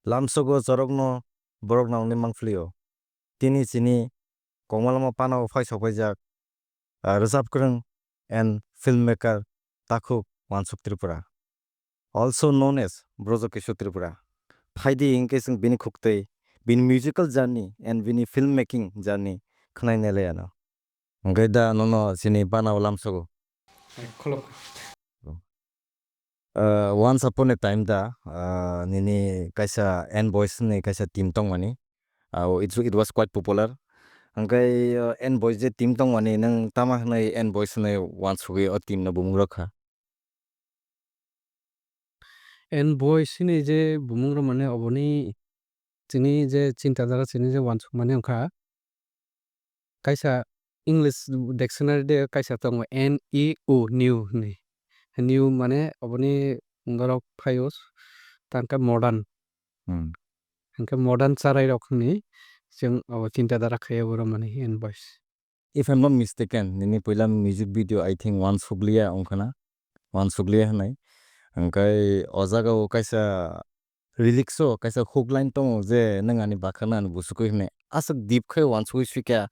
lamsogo zorokno borokno ni mangflio tini chini kongmalama panao phaisok paijak rwjapkwrwng and filmmaker Takhuk Wansuk Tripura, also known as Brojo Kishore Tripura. Phaidi hingke chwng bini khuktwi bini musical journey and bini filmmaking journey khwnaina layano. Hingke da nono chini panao lamsogo. Once upon a time da nini kaisa N-Boys ni kaisa team tongmani. It was quite popular. Hingkai N-Boys je team tongmani nang tama hnai N-Boys ni wansukgwi o team no bumung rokha. N-Boys ni je bumung ro mane oboni chini je chintadara chini je wansuk mane ongkha kaisa English dictionary de kaisa tongo N-E-U new ni. New mane oboni ngorok phaio tangka modern. Hingke modern charai rok ni chwng abo chintadara khaiyo boro mane N-Boys. If I'm not mistaken, nini puila music video I think Wansuklia ongkhana. Wansuklia hnai. Hingkai o jagao kaisa lyrics o kaisa hook line tongo je nangani bakhana ni busukui hne asuk deep khai wansukui swika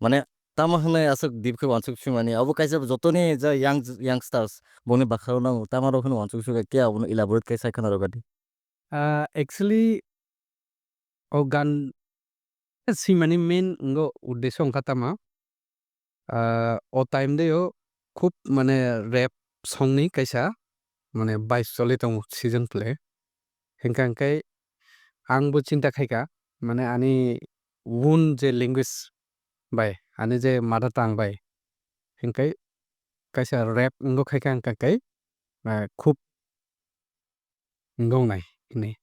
mane tama hnai asuk deep khai wansuk swimani abo kaisa jotoni ja youngsters boni bakhao nang tama ro khno wansuk swika kya abo elaborate kai saikana rogadi. Actually o gan simani main ngo uddesho ongkha tama o time deo khub mane rap song ni kaisa mane bais choli tongo season play hingka hingkai angbo chinta khaika mane ani wun je language bai ani je mother tongue bai hingkai kaisa rap ngo khaika hingka kai khub ngongnai hini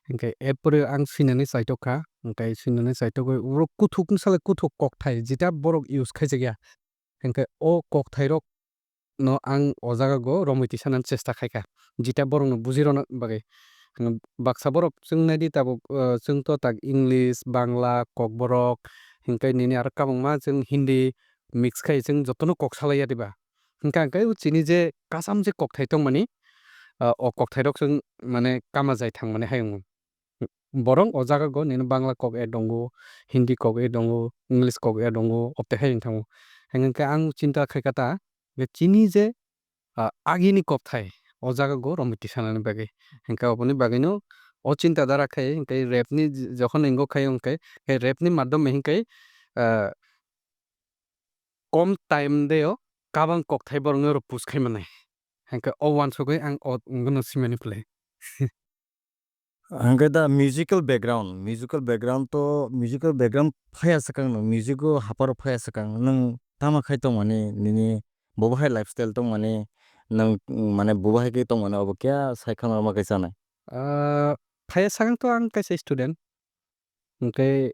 hingkai erpore ang sinani chaitokha hingkai sinani chaitokgwi uro kuthuk ni sale kuthuk kokthai jeta borok use khaijakya hingkai o kokthai rok no ang o jagao romwiti sanani chesta khaika jeta borok no bujirokna bagwi baksa borok chwng naidi tabuk chwng to tak English Bangla kokborok hingkai nini aro kabangma chwng Hindi mix khai chwng jotono kok salaiya diba hingka hingkai chini je kasam je kokthai tongmani o kokthai rok chwng mane kamajai thangmani hayung borok o jagao nini Bangla kok a dongo Hindi kok a dongo English kok a dongo opte hayung thango hingkai ang chinta khaika ta chini je agini kokthai o jagao romwiti sanani bagwi hingkai oboni bagwi no o chinta dara khai hingkai rap ni jokhon ingo khai hingkai rap ni maddhome hingkai kom time deo kabang kokthai borok no push khai manai hingkai o wansukgwi ang o ngono simani play. Hingkai da musical background phaya sakang no music o hapar phaya sakang nang tama khai tongmani nini bobahai lifestyle tongmani nang mane bobahai ke tongmani abo kya saikana ma kaisa nai. Phaya sakang to ang kaisa student hingkai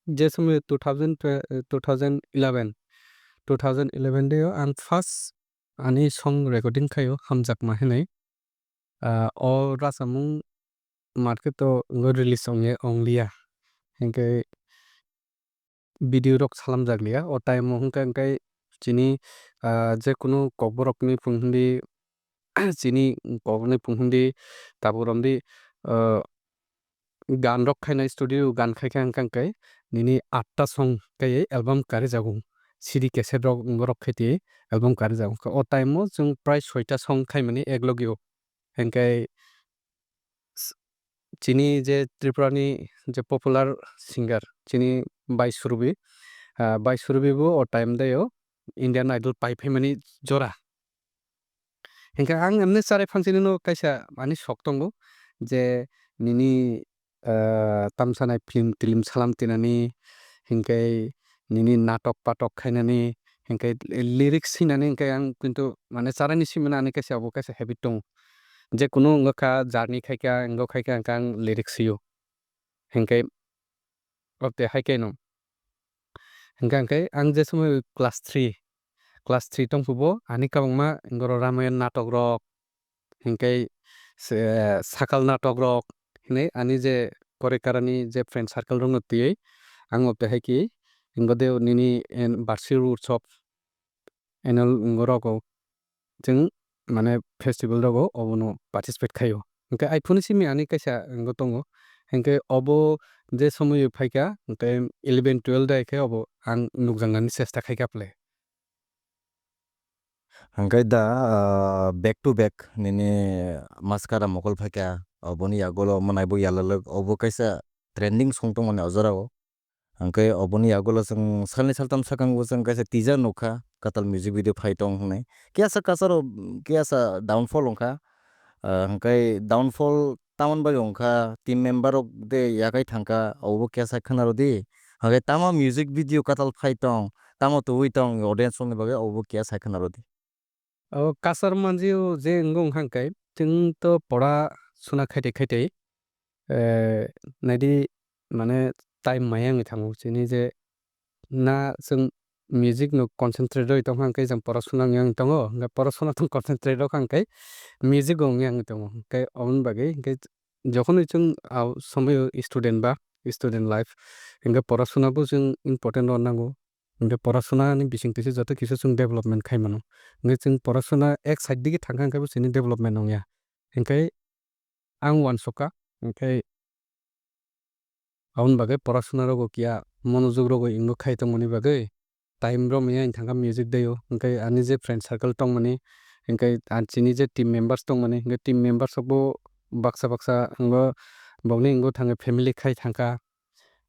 je samay 2011 deo ang first ani song recording khaio hamjakma hinai o rasamung market o ngo release onglia hingkai video rok salamjakliya o time o hingka hingkai chini je kunu kokborok ni pungdi chini kokni pungdi taboromdi gan rok khainai studio gan khaika hingka hingkai nini 8 song kai album karijago CD cassette rok borok khaiti album karijago o time o chung prai 6 ta song khaimani eklogi o hingkai chini je Tripura ni je popular singer chini Bai Surbhi bo o time deo Indian Idol paiphaimani jora hingkai ang emne charai phangchini no kaisa ani sok tongo je nini tamsanai film tilim salam tinani hingkai nini natok patok khainani hingkai lyrics sinani hingkai ang kintu mane charaini simana ani kaisa abo kaisa habit tongo je kunu ngokha journey khaika ngo khaika hingka ang lyrics sio hingkai opte haikai no hingka hingkai ang je somoy class 3 tongphubo ani kabangma ngoro Ramayan natok rok hingkai sakal natok rok hinui ani je koroi ni je friend circle rok no twiwi ang opte haiki ingbodeo nini barshik utsav annual ngorogo chung mane festival rogo obono participate khaio. Hingke iPhone simi ani kaisa ngo tongo. Hingke obo je somoyo phaika hingke 11-12 dai khe obo ang nukjangnani chesta khaika play. Hangkai da back to back nini maskara mokol phaikya oboni agolo manaibo yalalok obo kaisa trending song tongmani ojorao. Hangkai oboni agolo chwng salni saltam sakango chwng kaisa teaser nukha katal music video phai tong hnai. Kiyasa kasaro kiyasa downfall wngkha hangkai downfall tamon bai wngkha team member rok de yakai thangkha obo kiyasa khwnaro di. Hangkai tamo music video katal phai tong tamo tubuui tong audience rokni bagui obo kiyasa khwnaro di. Kasar manjio je ngo hangkai chwng to pora suna khaitai khaitai naidi mane time maya wngwi thango chini je na chwng music no concentrate roi tongkha hangkai jang porosuna wngwi tongo hingke porosuna tong concentrate rokha hangkai music o wngwi tongo. Hingke oboni bagui hingke jokhonui chwng somoyo student ba student life hingke porosuna bo chwng important ronnango. Hingke porosuna ni bisingtwi joto kisa chwng development khai mano. Hingke chwng porosuna ek side dige thangkha hingke bo chini development wngya. Hingke ang uansukha hingke aboni bagui porosuna rogo kiya monojog rogo wngbo khai tongmani bagui time rok maya wngwi thangkha music dai o. Hingke ani je friend circle tongmani hingke chini je team members tongmani hingke team members rok bo baksa baksa wngbo bongni wngbo thangkha family khai thangkha.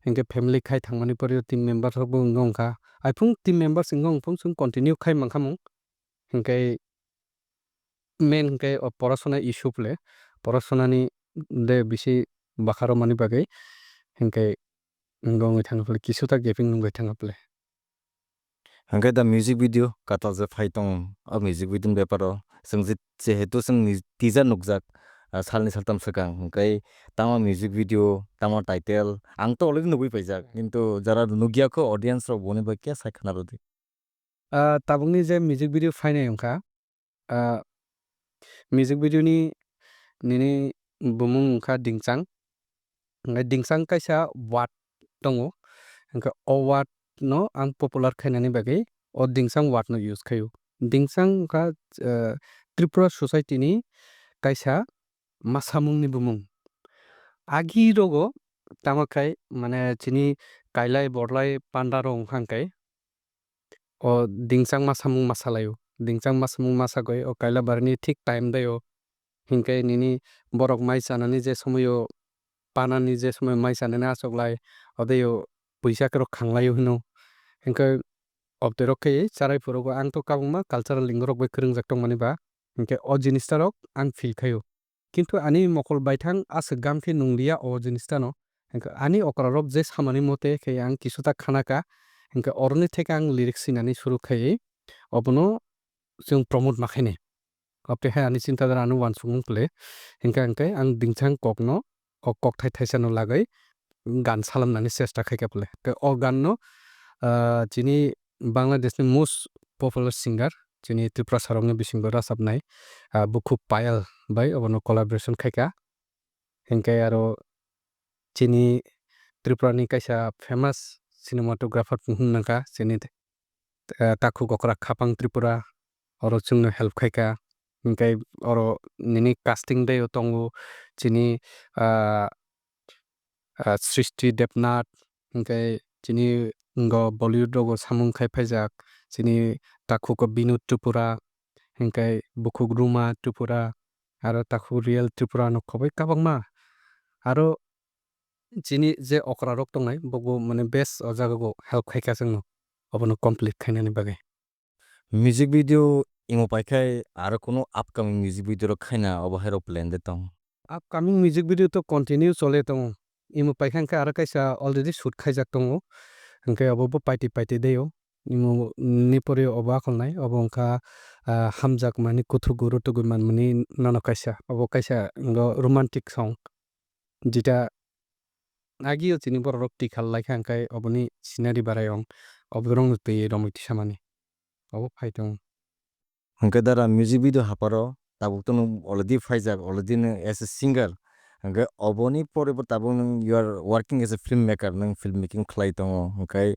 Hingke family khai thangmani pore team members rok bo wngmo wngkha. Iphung team members wngmo wngfung chwng continue khai mangkhamung. Hingke main hingke porosuna issue pole porosunani de bisi bakaromani bagui hingke wngbo wngwi thangha pole kisuta gaping wngwi thangha pole. Hangkai da music video katal je phai tong o music video ni byapar o chwng jehetu chwng teaser nukjak salni saltam swkang hingkai tamo music video tamo title ang to already nugui paijak kintu jara nugya kho audience rok boni bai kesa khwnaro di. Tabukni je music video phainai wngkha music video ni nini bumung wngkha dingchang. Hingke dingchang kaisa word tongo hingke o word no ang popular khainani bagui o dingchang word no use khaio. Dingchang wngkha Tripura society ni kaisa masamung ni bumung. Agi rogo tamokhai mane chini kailai borlai panda rok wngkha hingkai o dingchang masamung masalaio. Dingchang masamung masagoi o kaila barani thik time dai o hingke nini borok mai chanani je somoyo panani je somoyo mai chanani achoklai odai o puisa rok khanglai hino. Hingke obdoi rok khai charai phuru ang to kabangma cultural link rok bai kwrwngjak tongmani ba hingke o jinis ta rok ang feel khaio. Kintu ani mokol baithang aswk gam khe nungliya o jinis ta no hingke ani okra rok je samani mote khe ang kisuta khanaka hingke oroni theke ang lyrics sinani suru khai obono chwng promote ma khainai. Obte hai ani chinta dhara ani uansukmung pole hingkhe ang dingchang kok no o kok thai thaisa no lagoi gan salamnani chesta khaika pole. O gan no chini Bangladesh ni most popular singer chini Tripura sarong ni bisingo rasabnai Bukhub Payal bai obono collaboration khaika. Hingke aro chini Tripura ni kaisa famous cinematographer wngkha chini Takhu Gokrak Khapang Tripura oro chwngno help khaika. Hingke oro nini casting dai o tongo chini Srishti Debnath hingke chini Bollywood rogo samung khai paijak chini Takhu ko Binod Tripura hingke Bukhub Ruma Tripura aro Takhu Real Tripura no khoboi kabangma. Aro chini je okra rok tongnai bobo mane best o jagao help khaika chwngno obono complete khainani bagui. Music video imo paikhai aro kono upcoming music video rok khaina obo hairo plan de tong. Upcoming music video to continue chole tongo. Imo paikha hingke aro kaisa already shoot khaijak tongo. Hingke obo bo paiti paiti dai o. Imo ni pore obo akolnai obo wngkha hamjak mani kuthuk guru tugui manmani nono kaisa. Obo kaisa romantic song jeta agio chini borok rok tikal laikha hingkhai oboni scenery barayong oborong no tui romoi tisamani obo phai tongo. Hangkai dara music video haparo tabuk to nung already phaijak already nung as a singer hangkai oboni pore bo tabuk nung you are working as a filmmaker nung filmmaking khlai tongo hangkai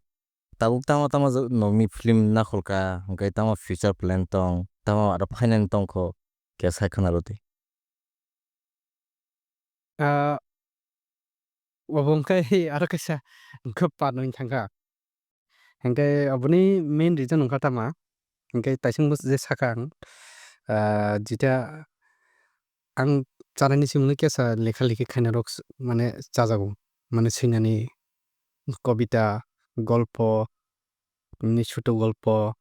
tabuk tamo tamo nogni film nakholka hangkai tamo future plan tong tamo aro phainani tongkho kesa khwnaro di. obo hingke aro kaisa खोब panui thangka hingke oboni main reason wngkha tama hingke taisingbo je saka ang jeta ang chanani simingni kesa lekha lekhi khainarok mane chajago mane seinani kobita golpo ni choto golpo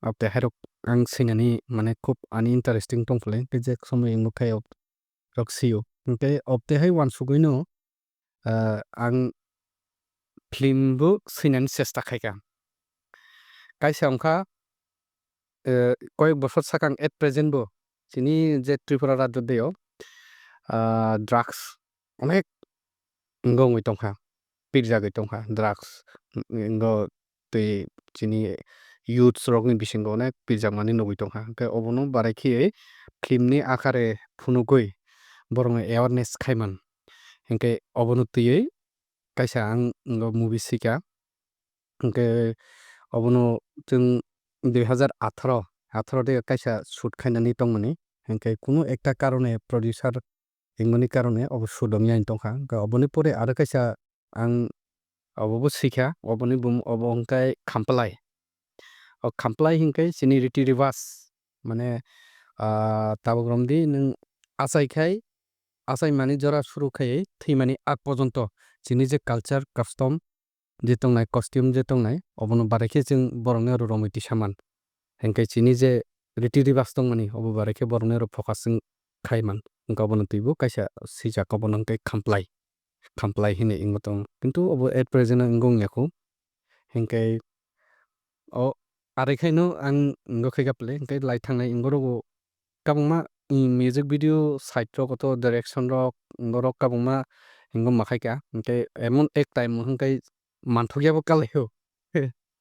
abte hairok ang seinani mane khub ani interesting tongphale je somoi nukha rok sio hingke obte hai uansugui no ang film bo seinani chesta khaika kaisa wngkha koyek bochor sakang at present bo chini je Tripura rajyo deo drugs onek wngho wngoi tongkha pirjagui tongkha drugs wngho tui chini youths rokni bisingo onek pirjakmani nugui tongkha hingke obono barai film ni akare phunugui borokno awareness khaiman hingke obono tui kaisa ang movie sika hingke obono chwng 2018 de kaisa shoot khainani tongmani hingke kuno ekta karone producer himoni karone obo shoot ongyaini tongkha hingke oboni pore aro kaisa ang obobo sikha oboni obo hingke khamplai o khamplai hingke chini riti rewaj mane tabuk romdi nwng achaimani jora shuru khaiui thwimani ag porjonto chini je culture custom je tongnai costume je tongnai obono barai khe chwng borokni oro romoiti saman hingke chini je riti rewaj tongmani obo barai khe borokni oro focus chwng khaiman hingke obono tui bo kaisa sijak obono hingke khamplai hinui wngmo tongo kintu obo at present o wngho wngyaku hingke o arai no ang wngho khaika pale hingke lai thangnai wngorogo kabangma music video side rogoto direction rok borok kabangma wngmo makhaika hingke emon ek time hingke manthokya bo kalaio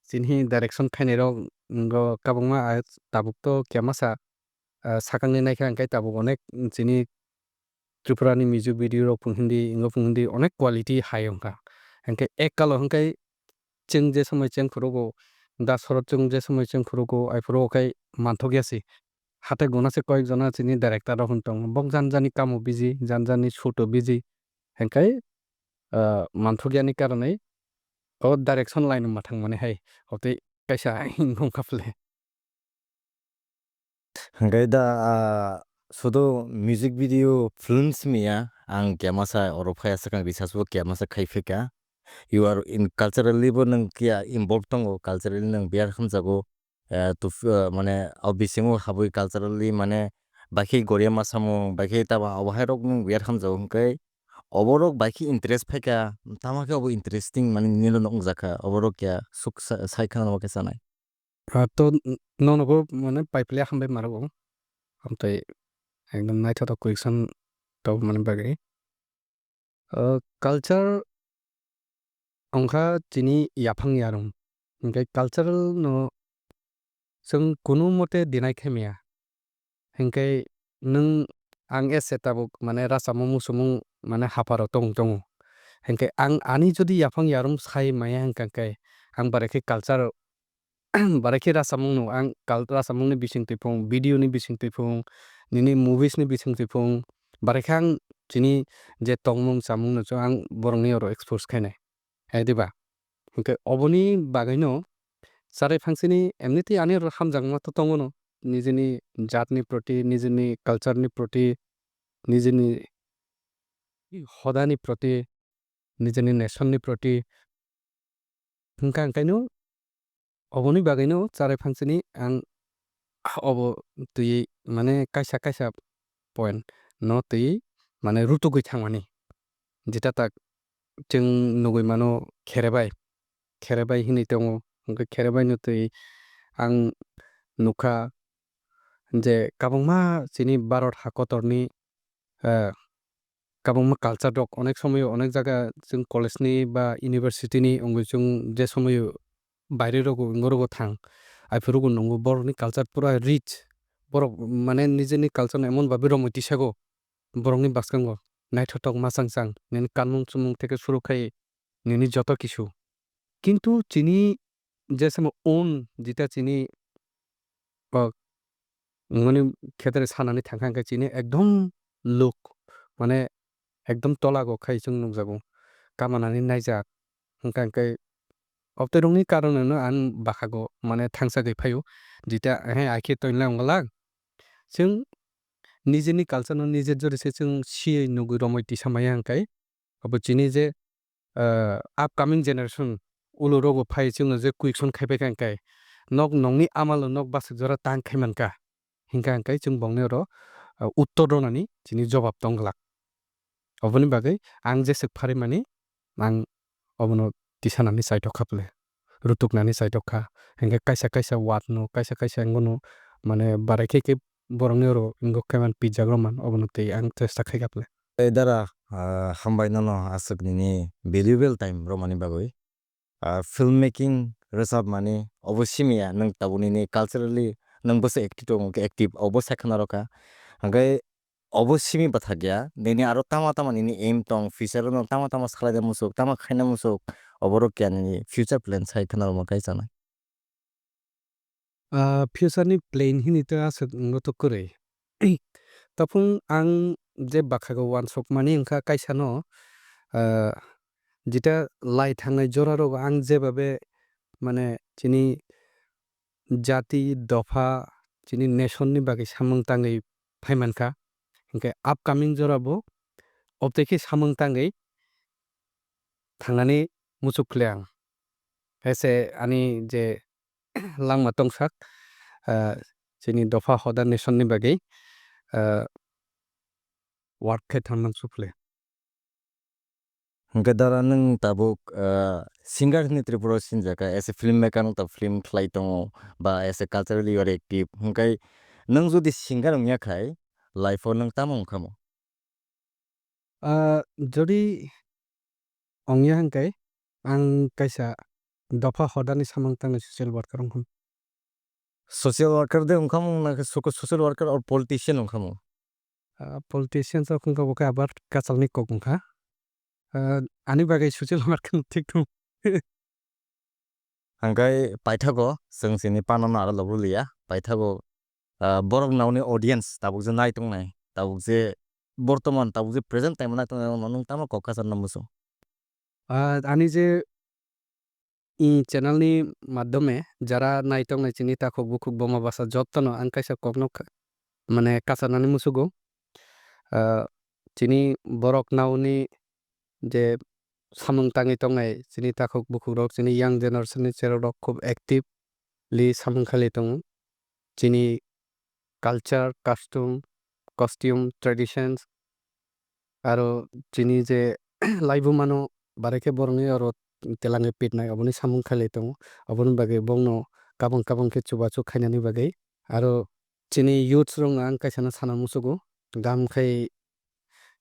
chini direction khainai rok wngho kabangma tabuk to kiya masa sakangni naikha hingke tabuk onek chini Tripura ni music video rok wngho pungdi onek quality high wngkha hingke ek kalo hingke chwng je somoi chengfrugo da shorod chwng je somoi chengfrugo aifuru khai manthokyachi hatai guna se koyek jona chini director rok tongo bok jani jani kamo busy jani jani shoot o busy hingke manthokjani karonei o direction line o mathangmani hai hotei kaisa wngho wngkha pale. Hingke sudo music video films mia ang kiamasa oro phaya sakang research bo kiamasa khaifika you are in culturally bo nang kia involved tongo culturally nang biar khamjago mane bisingo habui culturally mane baikhe goria masamo baikhe taba awhai rok nang biar khamjago hingke oborok baikhe interest phaika tama khe obo interesting mane nino nongjaka oborok kya suk saikha no khe sanai To nonogo mane paiplia hambai marago amtai ekdom naithotok question tongmani bagui culture wngkha chini yaphang yarung hingke cultural no chwng kono mote dinai khai maya hingke nwng ang ase tabuk mane rachamo muchungmung mane haparo tongo hingke ang ani jodi yaphang yarung sai maya hingka khe ang barai khe culture barai khe rachamung no ang rachamung ni bisingtwi phung video ni bisingtwi phung nini movies ni bisingtwi phung barai khe ang chini je tongmung chamung no cho ang borokni oro expose khainai diba hingke oboni bagui no charai phangchini emnitui ani oro hamjakma to tongo no nijini jaat ni proti nijini culture ni proti nijini hoda ni proti nijini nation ni proti hingka hingkaino oboni bagui no charai phangchini ang obo tui mane kaisa kaisa point no tui mane rutugui thangmani jeta tak chwng nugui mano kherebai hinui tongo hingke kherebai no tui ang nukha je kabangma chini bharat hakotor ni kabangma culture rok onek somoio onek jaga chwng college ni ba university ni wngoi chung je somoio baire rogo wngorogo thang aiphuru nungo borokni culture pura rich borok mane nijini culture no emon babe romoiti sago borokni bwskango naithotok machangchang nini kanmung chumung theke shuru khai nini joto kisu kintu chini je samo own jeta chini wngmani khetre sanani thangkha hingke chini ekdom look mane एकदम तलागो खाय जों नुजागौ कामानानै नायजाक ओंखाय अबतरंनि कारणावनो आं बाखागौ माने थांसाखै five जिता हे आखे तोइनला अंगलाक जों निजेनि कालचारनो निजे जरिसे जों सियै नुगु रमैति समाया अंखाय अब चिनि जे अपकमिंग जेनेरेशन उलो रोगो फाय जोंनो जे कुइक्सन खायबाय अंखाय नक नंनि आमालो नक बासक जरा तां खायमानका हिंका अंखाय जों बंने र उत्तर रोनानि चिनि जवाब दंगलाक अबनि बागै आं जे सेकफारि मानि आं अबनो तिसानानि साइटो खापले रुतुकनानि साइटो खा हिंका कायसा कायसा वातनो कायसा अंगनो माने बारायखे के बरंनि रो इंगो खायमान पिज्जा ग्रमान अबनो ते आं चेष्टा खाय खापले Dara hambai no asuk nini valuable time romani bagoi filmmaking resab mani obosimia nang tabuni ni culturally nang bosa active obosa khana roka hangai obosimi bathagya nini aro tama nini aim tong future no tama sakhlai musuk tama khaina musuk oboro kya nini future plan sai khana ro kai chana future ni plane hini ta asuk ngo to kore tapung ang je bakhago one shop mani ingka kaisa no jita light hangai jora ro ang je babe mane chini jati dofa chini nation ni bagi samung tangai phaimanka ingka upcoming jora bo obteki samung tangai thangnani musukle ang ese ani je langma tongsak chini dofa hoda nation ni bagi work khai thamnang sukle hangai dara nang tabuk singer ni tripura sinjaka as a filmmaker no ta film khlai tong ba as a culturally or active hangai nang jodi singer ongya khai life nang tamong khamo jodi ongya hangkai ang kaisa dofa hoda ni samung tangai social worker ongkham social worker de ongkhamo na social worker or politician ongkhamo politicians of kungka boka abar kachalni kokungka ani bagai social worker thik tu hangai paithago जों sini panana ara lobrulia paithago borok nauni audience tabuk je nai tongnai tabuk je বর্তমান tabuk je present time na tongnai nong tamo kokasar na muso ani je ই channel ni মাধ্যমে যারা নাইতং নাই চিনি তাকো বুকুক বমা বাসা যত্ন আং কাইসা কখনো মানে কাছানানি মুসুগো চিনি বরক নাউনি যে সামুং তাঙি তংনাই চিনি তাকো বুকুক রক চিনি ইয়াং জেনারেশন ni চেরো রক খুব অ্যাক্টিভলি সামুং খালি তং চিনি কালচার কস্টিউম ট্রেডিশনস আরো চিনি যে লাইভু মানো বারেকে বরংনি আরো telangi pitnai oboni samung khali tong oboni bagai bongno kabang ke chubachu khainani bagai aro chini youths rong ang kaisana sana musugo gam khai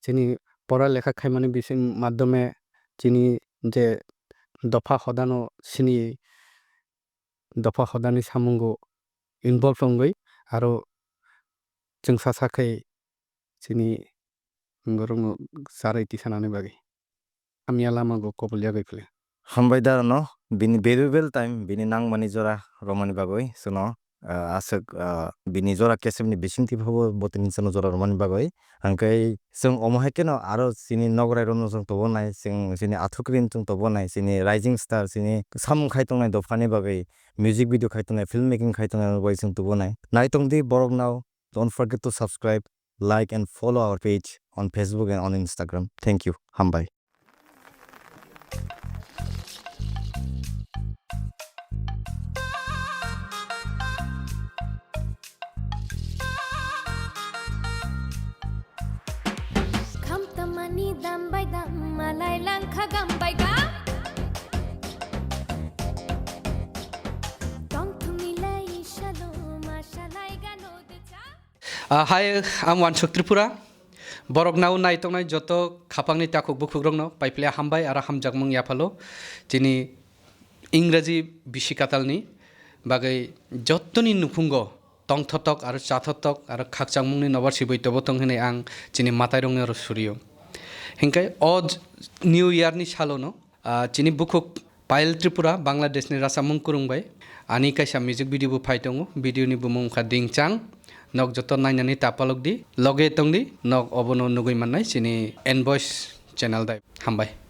chini pora lekha khaimani bisim maddhome chini je dofa hodano sini dofa hodani samungo involve ongoi aro जों सासाखै chini ngorong sarai tisanani bagai amia lamago kopulya gaifle hambai dara no bini valuable time bini nang mani jora romani bagoi suno asuk bini jora kesemni bisingti phabo botini sono jora romani bagoi hankai जों omohaike no aro sini nograi romno जों tobo nai sini athukrin जों tobo nai sini rising star sini samung khaitongnai dofani bagai music video khaitongnai filmmaking khaitongnai bai जों tobo nai naitongdi borok now don't forget to subscribe like and follow our page on Facebook and on Instagram thank you hambai Kamtamani dambai dam malai langkha gambai ga Tong thumilai shalo mashalai gano decha Hi, I'm Wansuk Tripura. Borok nau nai tong nai joto khapangni takuk bukuk rong no paiplia hambai ara hamjakmung yapalo chini इंराजी बिसिकातालनि बागै जत्तनि नुफुंगो tong thotok aro cha thotok aro khakchangmungni nobar sibui tobo tong hene ang chini matai rong aro suriyo hinkai o new year ni salono chini bukuk Payal Tripura Bangladesh ni rasamung kurungbai ani kaisa music video bu phaitongo video ni bumung kha dingchang nok joto nainani tapalok di loge tongdi nok obono nugui mannai chini envoice channel dai hambai.